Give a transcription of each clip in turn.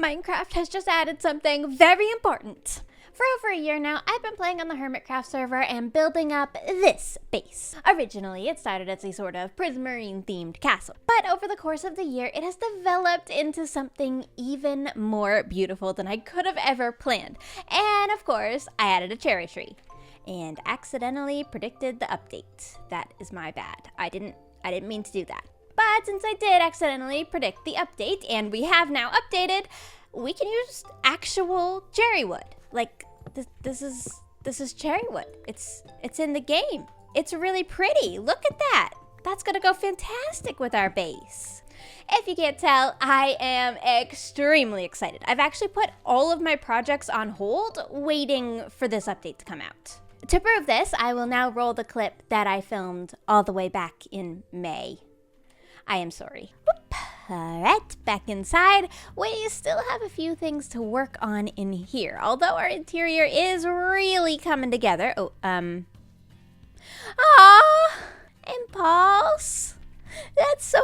Minecraft has just added something very important. For over a year now, I've been playing on the Hermitcraft server and building up this base. Originally, it started as a sort of prismarine-themed castle, but over the course of the year, it has developed into something even more beautiful than I could have ever planned. And of course, I added a cherry tree and accidentally predicted the update. That is my bad. I didn't mean to do that. But since I did accidentally predict the update and we have now updated, we can use actual Cherrywood. Like this is Cherrywood. It's in the game. It's really pretty. Look at that. That's gonna go fantastic with our base. If you can't tell, I am extremely excited. I've actually put all of my projects on hold, waiting for this update to come out. To prove this, I will now roll the clip that I filmed all the way back in May. I am sorry. Whoop. Alright, back inside. We still have a few things to work on in here, although our interior is really coming together. Impulse. That's so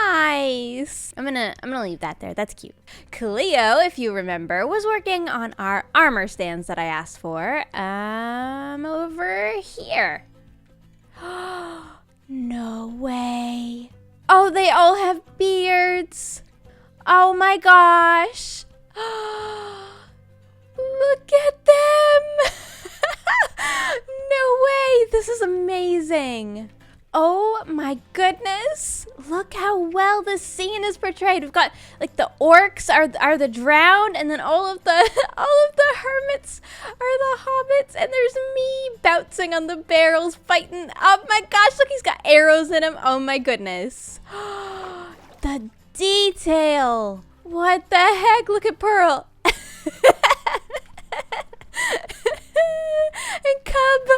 nice. I'm gonna leave that there. That's cute. Cleo, if you remember, was working on our armor stands that I asked for. Over here. No way. Oh, they all have beards. Oh my gosh. Look at them. No way. This is amazing. Oh my goodness. Look how well this scene is portrayed. We've got like the orcs are the drowned, and then all of the hermits are the hobbits, and there's me bouncing on the barrels fighting. Oh my gosh, look, he's got arrows in him. Oh my goodness. The detail. What the heck? Look at Pearl. And Cub.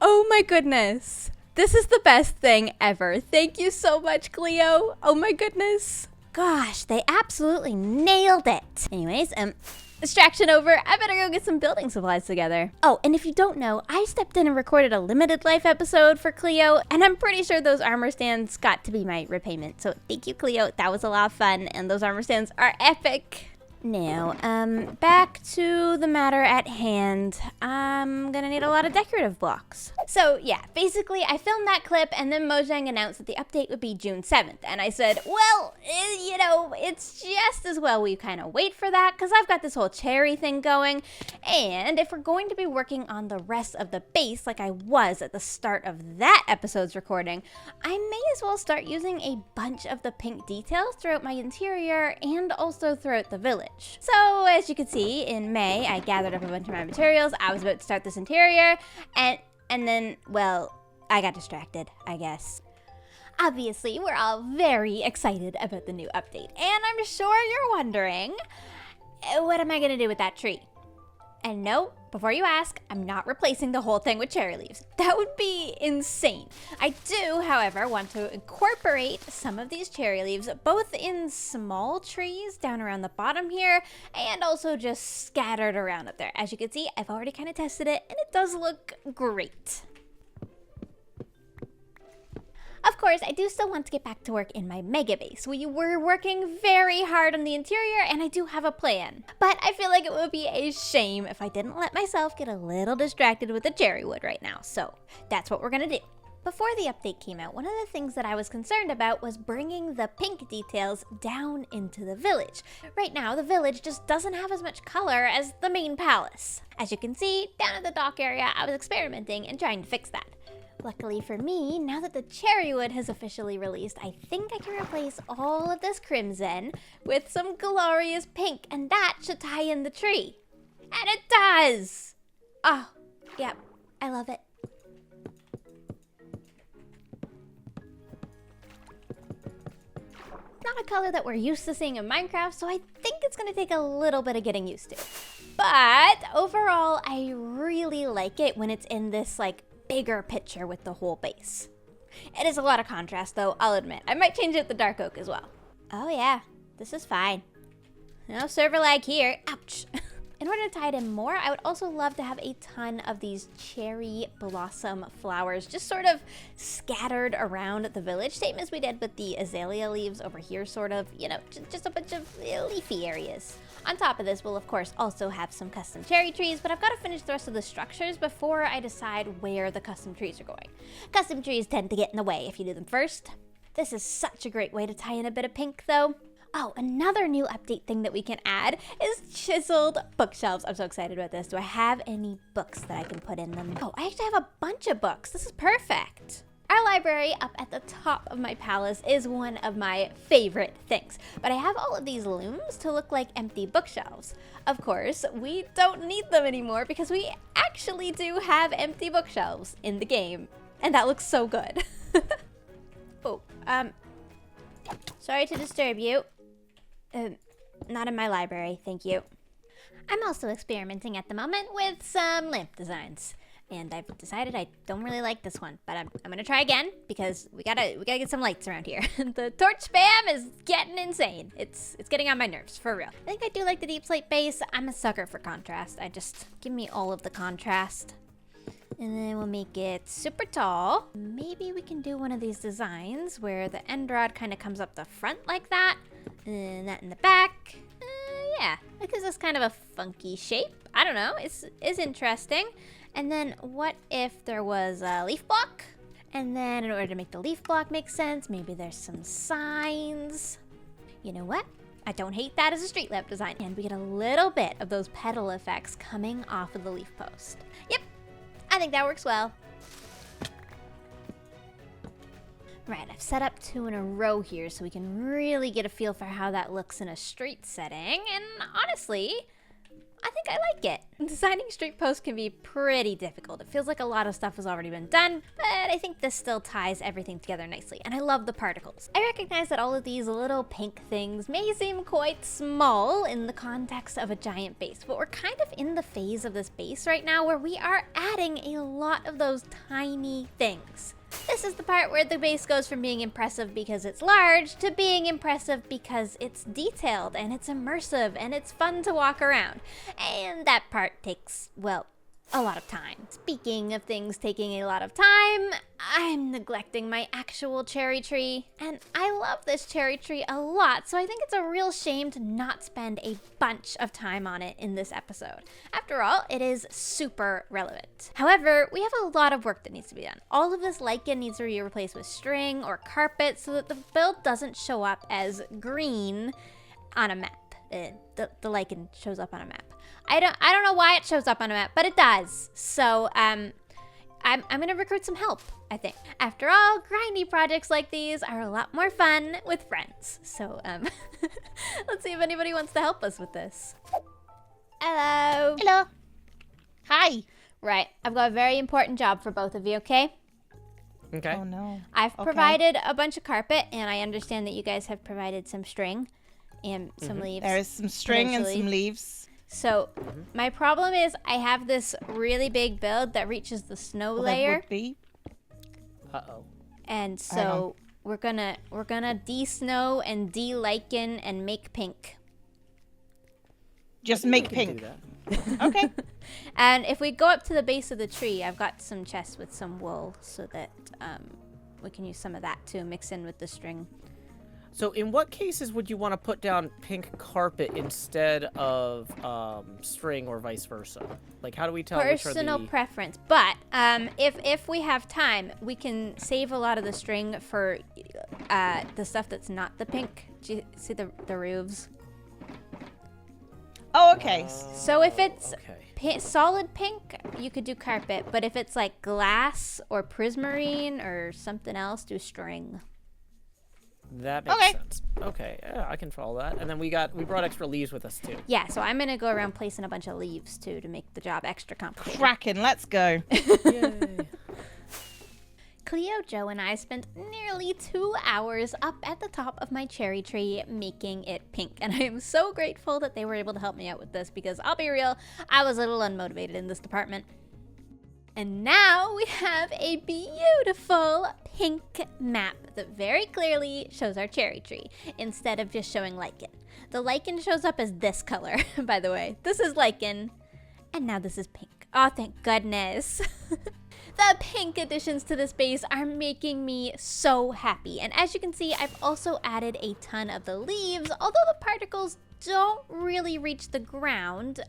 Oh my goodness. This is the best thing ever. Thank you so much, Cleo. Oh my goodness. Gosh, they absolutely nailed it. Anyways, distraction over. I better go get some building supplies together. Oh, and if you don't know, I stepped in and recorded a limited life episode for Cleo, and I'm pretty sure those armor stands got to be my repayment. So thank you, Cleo. That was a lot of fun, and those armor stands are epic. Now, back to the matter at hand. I'm gonna need a lot of decorative blocks. So yeah, basically I filmed that clip and then Mojang announced that the update would be June 7th. And I said, well, you know, it's just as well we kind of wait for that because I've got this whole cherry thing going. And if we're going to be working on the rest of the base like I was at the start of that episode's recording, I may as well start using a bunch of the pink details throughout my interior and also throughout the village. So as you can see, in May, I gathered up a bunch of my materials. I was about to start this interior, and then, well, I got distracted, I guess. Obviously, we're all very excited about the new update, and I'm sure you're wondering, what am I gonna do with that tree? And no, before you ask, I'm not replacing the whole thing with cherry leaves. That would be insane. I do, however, want to incorporate some of these cherry leaves, both in small trees down around the bottom here, and also just scattered around up there. As you can see, I've already kind of tested it, and it does look great. Of course, I do still want to get back to work in my mega base. We were working very hard on the interior, and I do have a plan. But I feel like it would be a shame if I didn't let myself get a little distracted with the cherrywood right now. So that's what we're gonna do. Before the update came out, one of the things that I was concerned about was bringing the pink details down into the village. Right now, the village just doesn't have as much color as the main palace. As you can see, down at the dock area, I was experimenting and trying to fix that. Luckily for me, now that the Cherrywood has officially released, I think I can replace all of this crimson with some glorious pink, and that should tie in the tree. And it does! Oh, yep, I love it. Not a color that we're used to seeing in Minecraft, so I think it's gonna take a little bit of getting used to. But overall, I really like it when it's in this, like, bigger picture with the whole base. It is a lot of contrast though, I'll admit. I might change it to dark oak as well. Oh yeah, this is fine. No server lag here. Ouch. In order to tie it in more, I would also love to have a ton of these cherry blossom flowers just sort of scattered around the village, same as we did with the azalea leaves over here, sort of, you know, just a bunch of leafy areas. On top of this, we'll of course also have some custom cherry trees, but I've got to finish the rest of the structures before I decide where the custom trees are going. Custom trees tend to get in the way if you do them first. This is such a great way to tie in a bit of pink though. Oh, another new update thing that we can add is chiseled bookshelves. I'm so excited about this. Do I have any books that I can put in them? Oh, I actually have a bunch of books. This is perfect. Our library up at the top of my palace is one of my favorite things, but I have all of these looms to look like empty bookshelves. Of course, we don't need them anymore because we actually do have empty bookshelves in the game, and that looks so good. Oh, sorry to disturb you. Not in my library, thank you. I'm also experimenting at the moment with some lamp designs. And I've decided I don't really like this one, but I'm gonna try again because we gotta get some lights around here. The torch spam is getting insane. It's getting on my nerves, for real. I think I do like the deep slate base. I'm a sucker for contrast. Give me all of the contrast. And then we'll make it super tall. Maybe we can do one of these designs where the end rod kind of comes up the front like that, and that in the back. Yeah, that gives us kind of a funky shape. I don't know, it's interesting. And then what if there was a leaf block? And then in order to make the leaf block make sense, maybe there's some signs. You know what? I don't hate that as a street lamp design. And we get a little bit of those petal effects coming off of the leaf post. Yep, I think that works well. Right, I've set up 2 in a row here so we can really get a feel for how that looks in a street setting. And honestly, I think I like it. Designing street posts can be pretty difficult. It feels like a lot of stuff has already been done, but I think this still ties everything together nicely, and I love the particles. I recognize that all of these little pink things may seem quite small in the context of a giant base, but we're kind of in the phase of this base right now where we are adding a lot of those tiny things. This is the part where the base goes from being impressive because it's large to being impressive because it's detailed and it's immersive and it's fun to walk around. And that part takes, well, a lot of time. Speaking of things taking a lot of time, I'm neglecting my actual cherry tree. And I love this cherry tree a lot, so I think it's a real shame to not spend a bunch of time on it in this episode. After all, it is super relevant. However, we have a lot of work that needs to be done. All of this lichen needs to be replaced with string or carpet so that the build doesn't show up as green on a map. The lichen shows up on a map. I don't know why it shows up on a map, but it does. So I'm gonna recruit some help, I think. After all, grindy projects like these are a lot more fun with friends. So let's see if anybody wants to help us with this. Hello. Hello. Hi. Right, I've got a very important job for both of you, okay? Okay. Oh no. I've provided a bunch of carpet, and I understand that you guys have provided some string and some leaves. There is some string and some leaves. So my problem is I have this really big build that reaches the snow Well, layer, there would be. Uh-oh. and so we're gonna de-snow and de-lichen and make pink. Just We make can do pink. that. Okay. And if we go up to the base of the tree, I've got some chests with some wool so that we can use some of that to mix in with the string. So in what cases would you want to put down pink carpet instead of string or vice versa? Like, how do we tell which are Personal the... preference, but if we have time, we can save a lot of the string for the stuff that's not the pink. Do you see the roofs? Oh, okay. So if it's Okay. solid pink, you could do carpet, but if it's like glass or prismarine or something else, do string. That makes Okay. sense. Okay, yeah, I can follow that. And then we brought extra leaves with us too. Yeah, so I'm gonna go around placing a bunch of leaves too to make the job extra complicated. Cracking. Let's go. Yay. Cleo, Joe, and I spent nearly 2 hours up at the top of my cherry tree making it pink, and I am so grateful that they were able to help me out with this because I'll be real, I was a little unmotivated in this department. And now we have a beautiful pink map that very clearly shows our cherry tree instead of just showing lichen. The lichen shows up as this color, by the way. This is lichen, and now this is pink. Oh, thank goodness. The pink additions to this base are making me so happy. And as you can see, I've also added a ton of the leaves, although the particles don't really reach the ground.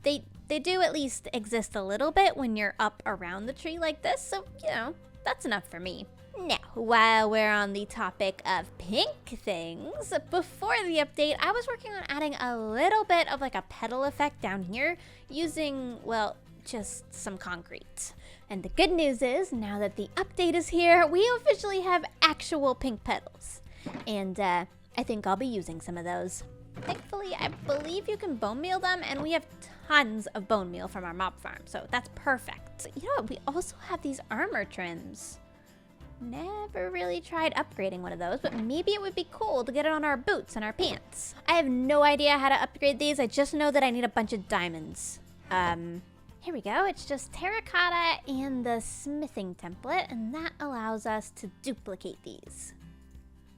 They do at least exist a little bit when you're up around the tree like this, so, you know, that's enough for me. Now, while we're on the topic of pink things, before the update, I was working on adding a little bit of like a petal effect down here using, well, just some concrete. And the good news is, now that the update is here, we officially have actual pink petals. And I think I'll be using some of those. Thankfully, I believe you can bone meal them, and we have tons of bone meal from our mob farm, so that's perfect. You know what, we also have these armor trims. Never really tried upgrading one of those, but maybe it would be cool to get it on our boots and our pants. I have no idea how to upgrade these, I just know that I need a bunch of diamonds. Here we go, it's just terracotta and the smithing template, and that allows us to duplicate these.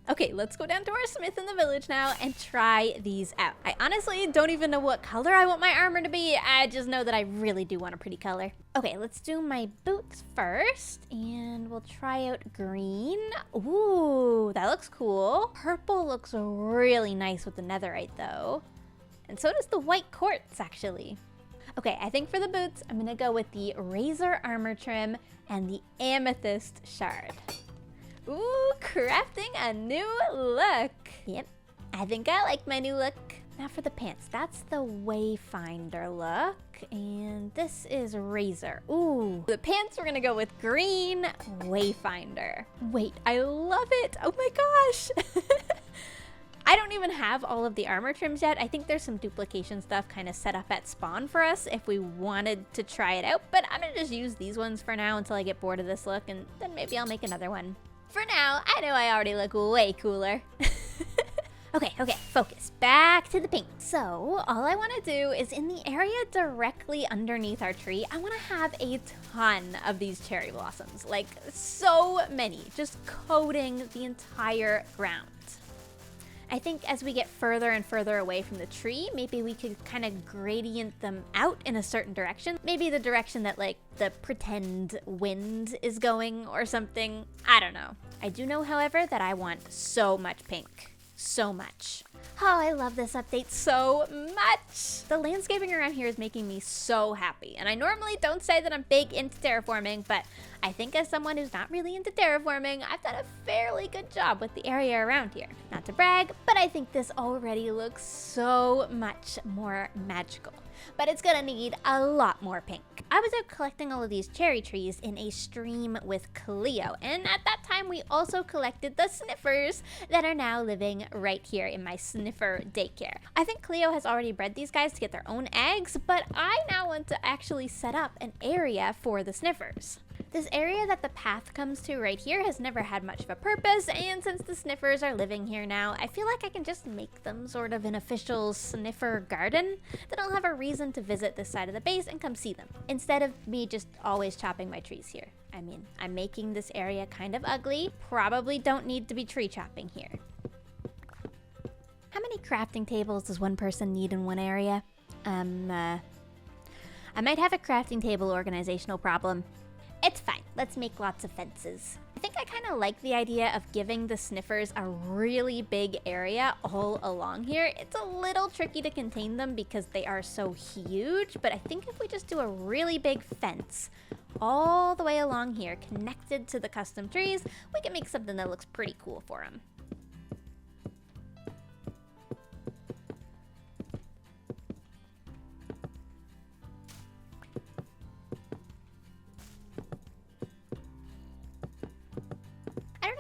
Okay, let's go down to our smith in the village now and try these out. I honestly don't even know what color I want my armor to be. I just know that I really do want a pretty color. Okay, let's do my boots first, and we'll try out green. Ooh, that looks cool. Purple looks really nice with the netherite though. And so does the white quartz actually. Okay, I think for the boots, I'm gonna go with the razor armor trim and the amethyst shard. Ooh, crafting a new look. Yep, I think I like my new look. Now for the pants, that's the Wayfinder look, and this is Razor. Ooh, the pants we're gonna go with green Wayfinder. Wait, I love it. Oh my gosh. I don't even have all of the armor trims yet. I think there's some duplication stuff kind of set up at spawn for us if we wanted to try it out, but I'm gonna just use these ones for now until I get bored of this look, and then maybe I'll make another one. For now, I know I already look way cooler. Okay, focus. Back to the pink. So, all I want to do is in the area directly underneath our tree, I want to have a ton of these cherry blossoms. Like, so many. Just coating the entire ground. I think as we get further and further away from the tree, maybe we could kind of gradient them out in a certain direction. Maybe the direction that like the pretend wind is going or something. I don't know. I do know, however, that I want so much pink. So much. Oh, I love this update so much. The landscaping around here is making me so happy. And I normally don't say that I'm big into terraforming, but I think as someone who's not really into terraforming, I've done a fairly good job with the area around here. Not to brag, but I think this already looks so much more magical. But it's gonna need a lot more pink. I was out collecting all of these cherry trees in a stream with Cleo, and at that time we also collected the sniffers that are now living right here in my sniffer daycare. I think Cleo has already bred these guys to get their own eggs, but I now want to actually set up an area for the sniffers. This area that the path comes to right here has never had much of a purpose, and since the sniffers are living here now, I feel like I can just make them sort of an official sniffer garden that I'll have a reason to visit this side of the base and come see them, instead of me just always chopping my trees here. I mean, I'm making this area kind of ugly, probably don't need to be tree chopping here. How many crafting tables does one person need in one area? I might have a crafting table organizational problem. It's fine, let's make lots of fences. I think I kind of like the idea of giving the sniffers a really big area all along here. It's a little tricky to contain them because they are so huge, but I think if we just do a really big fence all the way along here, connected to the custom trees, we can make something that looks pretty cool for them.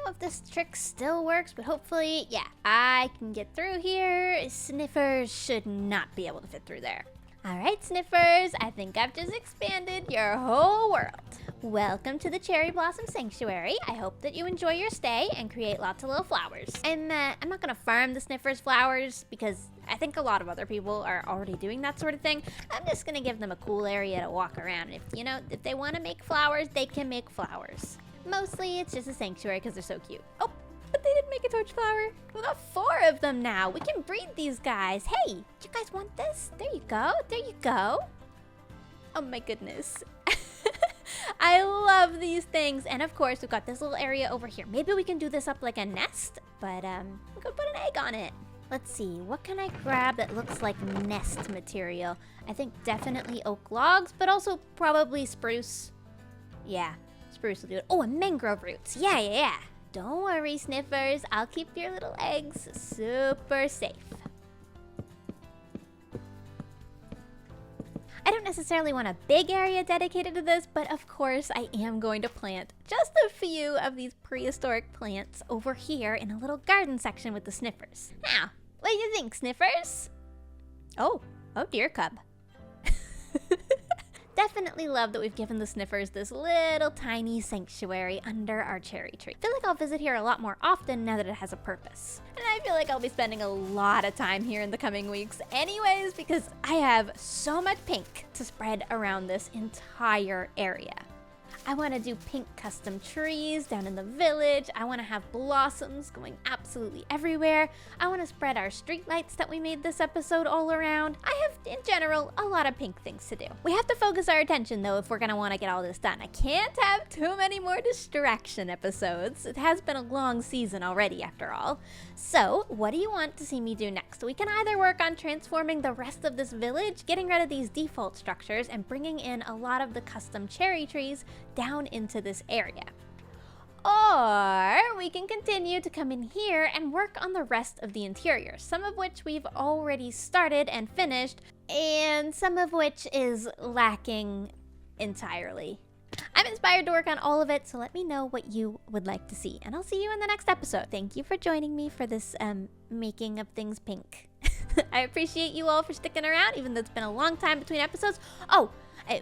If this trick still works, but hopefully, yeah, I can get through here. Sniffers should not be able to fit through there. All right, Sniffers, I think I've just expanded your whole world. Welcome to the Cherry Blossom Sanctuary. I hope that you enjoy your stay and create lots of little flowers. And I'm not gonna farm the Sniffers flowers because I think a lot of other people are already doing that sort of thing. I'm just gonna give them a cool area to walk around. If they wanna make flowers, they can make flowers. Mostly it's just a sanctuary because they're so cute. Oh, but they didn't make a torch flower. We got 4 of them now. We can breed these guys. Hey, do you guys want this? There you go. There you go. Oh my goodness. I love these things. And of course, we've got this little area over here. Maybe we can do this up like a nest, but we could put an egg on it. Let's see, what can I grab that looks like nest material? I think definitely oak logs, but also probably spruce. Yeah, spruce will do it. Oh, and mangrove roots. Yeah. Don't worry, Sniffers. I'll keep your little eggs super safe. I don't necessarily want a big area dedicated to this, but of course I am going to plant just a few of these prehistoric plants over here in a little garden section with the Sniffers. Now, what do you think, Sniffers? Oh, dear cub. Definitely love that we've given the Sniffers this little tiny sanctuary under our cherry tree. I feel like I'll visit here a lot more often now that it has a purpose. And I feel like I'll be spending a lot of time here in the coming weeks anyways because I have so much pink to spread around this entire area. I want to do pink custom trees down in the village. I want to have blossoms going absolutely everywhere. I want to spread our street lights that we made this episode all around. I have, in general, a lot of pink things to do. We have to focus our attention, though, if we're going to want to get all this done. I can't have too many more distraction episodes. It has been a long season already, after all. So, what do you want to see me do next? We can either work on transforming the rest of this village, getting rid of these default structures, and bringing in a lot of the custom cherry trees down into this area. Or we can continue to come in here and work on the rest of the interior, some of which we've already started and finished, and some of which is lacking entirely. I'm inspired to work on all of it, so let me know what you would like to see, and I'll see you in the next episode. Thank you for joining me for this making of things pink. I appreciate you all for sticking around, even though it's been a long time between episodes. Oh,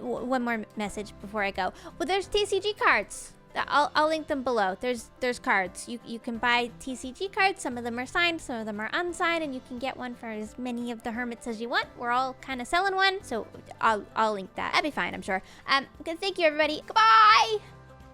one more message before I go. Well, there's TCG cards. I'll link them below. There's cards. You can buy TCG cards. Some of them are signed, some of them are unsigned, and you can get one for as many of the hermits as you want. We're all kind of selling one, so I'll link that. That'd be fine, I'm sure. Thank you, everybody. Goodbye.